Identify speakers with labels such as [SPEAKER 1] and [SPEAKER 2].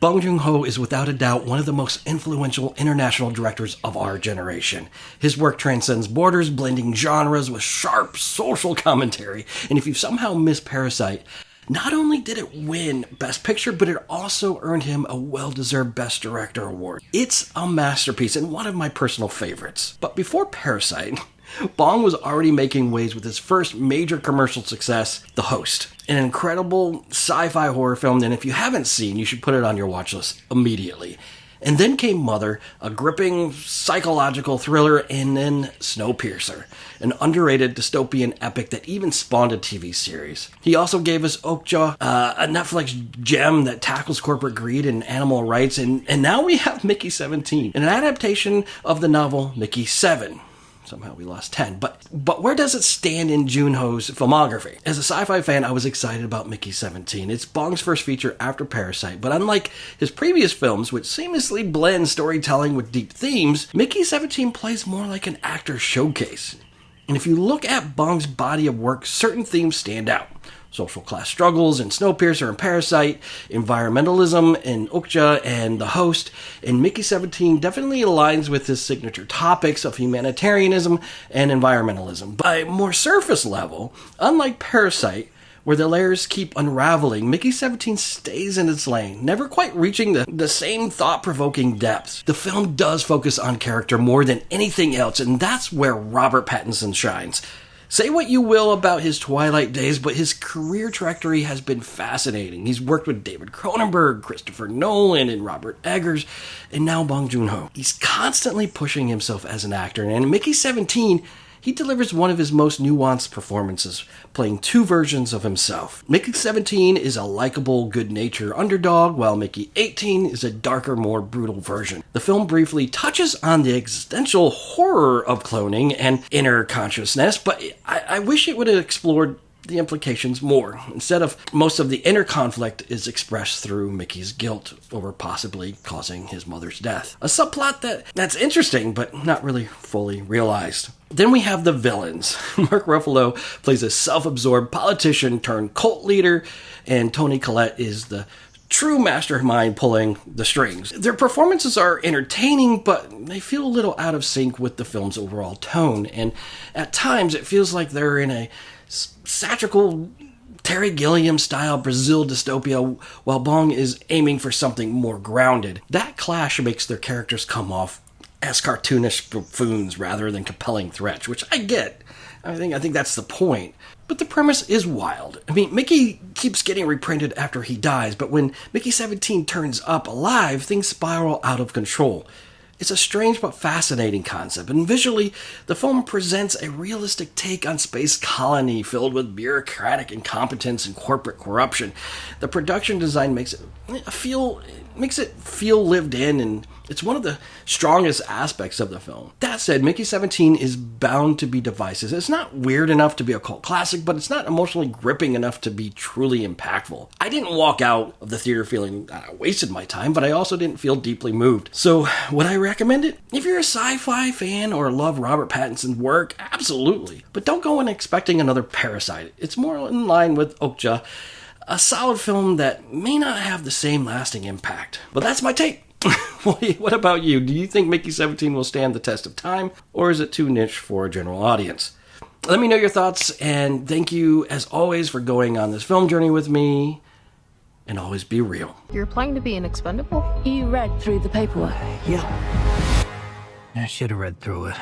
[SPEAKER 1] Bong Joon-ho is without a doubt one of the most influential international directors of our generation. His work transcends borders, blending genres with sharp social commentary. And if you've somehow missed Parasite, not only did it win Best Picture, but it also earned him a well-deserved Best Director award. It's a masterpiece and one of my personal favorites. But before Parasite, Bong was already making waves with his first major commercial success, The Host, an incredible sci-fi horror film that if you haven't seen, you should put it on your watch list immediately. And then came Mother, a gripping psychological thriller, and then Snowpiercer, an underrated dystopian epic that even spawned a TV series. He also gave us Okja, a Netflix gem that tackles corporate greed and animal rights, and now we have Mickey 17, an adaptation of the novel Mickey 7. Somehow we lost 10. But where does it stand in Joon-ho's filmography? As a sci-fi fan, I was excited about Mickey 17. It's Bong's first feature after Parasite, but unlike his previous films, which seamlessly blend storytelling with deep themes, Mickey 17 plays more like an actor's showcase. And if you look at Bong's body of work, certain themes stand out. Social class struggles in Snowpiercer and Parasite, environmentalism in Okja and The Host, and Mickey 17 definitely aligns with his signature topics of humanitarianism and environmentalism. By a more surface level, unlike Parasite, where the layers keep unraveling, Mickey 17 stays in its lane, never quite reaching the same thought-provoking depths. The film does focus on character more than anything else, and that's where Robert Pattinson shines. Say what you will about his Twilight days, but his career trajectory has been fascinating. He's worked with David Cronenberg, Christopher Nolan, and Robert Eggers, and now Bong Joon-ho. He's constantly pushing himself as an actor, and in Mickey 17, he delivers one of his most nuanced performances, playing two versions of himself. Mickey 17 is a likable, good-natured underdog, while Mickey 18 is a darker, more brutal version. The film briefly touches on the existential horror of cloning and inner consciousness, but I wish it would have explored the implications more. Instead of most of the inner conflict is expressed through Mickey's guilt over possibly causing his mother's death. A subplot that's interesting, but not really fully realized. Then we have the villains. Mark Ruffalo plays a self-absorbed politician turned cult leader, and Toni Collette is the true mastermind pulling the strings. Their performances are entertaining, but they feel a little out of sync with the film's overall tone, and at times it feels like they're in a satirical Terry Gilliam-style Brazil dystopia, while Bong is aiming for something more grounded. That clash makes their characters come off as cartoonish buffoons rather than compelling threats, which I get. I think that's the point. But the premise is wild. I mean, Mickey keeps getting reprinted after he dies, but when Mickey 17 turns up alive, things spiral out of control. It's a strange but fascinating concept, and visually, the film presents a realistic take on space colony filled with bureaucratic incompetence and corporate corruption. The production design makes it feel lived in, and it's one of the strongest aspects of the film. That said, Mickey 17 is bound to be divisive. It's not weird enough to be a cult classic, but it's not emotionally gripping enough to be truly impactful. I didn't walk out of the theater feeling I wasted my time, but I also didn't feel deeply moved. So, would I recommend it? If you're a sci-fi fan or love Robert Pattinson's work, absolutely. But don't go in expecting another Parasite. It's more in line with Okja, a solid film that may not have the same lasting impact. But that's my take. What about you? Do you think Mickey 17 will stand the test of time, or is it too niche for a general audience? Let me know your thoughts, and thank you, as always, for going on this film journey with me, and always be real.
[SPEAKER 2] You're applying to be an expendable?
[SPEAKER 3] You read through the paperwork?
[SPEAKER 4] Yeah. I should have read through it.